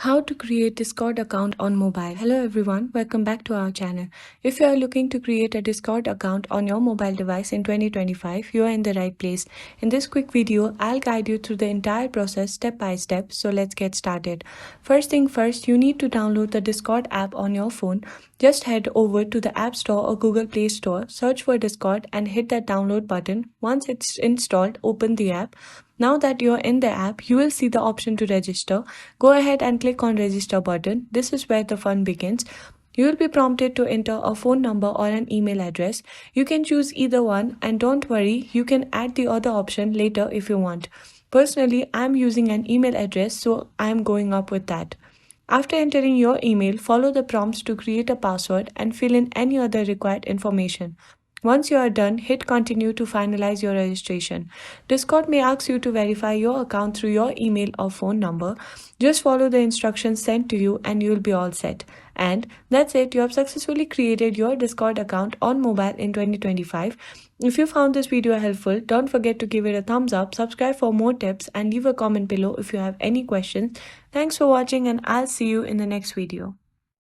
How to create Discord account on mobile. Hello everyone, welcome back to our channel. If you are looking to create a Discord account on your mobile device in 2025, you are in the right place. In this quick video, I'll guide you through the entire process step by step, so let's get started. First thing first, you need to download the Discord app on your phone. Just head over to the App Store or Google Play Store, search for Discord and hit that download button. Once it's installed, open the app. Now that you're in the app, you will see the option to register. Go ahead and click on register button. This is where the fun begins. You will be prompted to enter a phone number or an email address. You can choose either one, and don't worry, you can add the other option later if you want. Personally, I'm using an email address, so I'm going up with that. After entering your email, follow the prompts to create a password and fill in any other required information. Once you are done, hit continue to finalize your registration. Discord may ask you to verify your account through your email or phone number. Just follow the instructions sent to you and you'll be all set. And that's it, you have successfully created your Discord account on mobile in 2025. If you found this video helpful, don't forget to give it a thumbs up, subscribe for more tips, and leave a comment below if you have any questions. Thanks for watching, and I'll see you in the next video.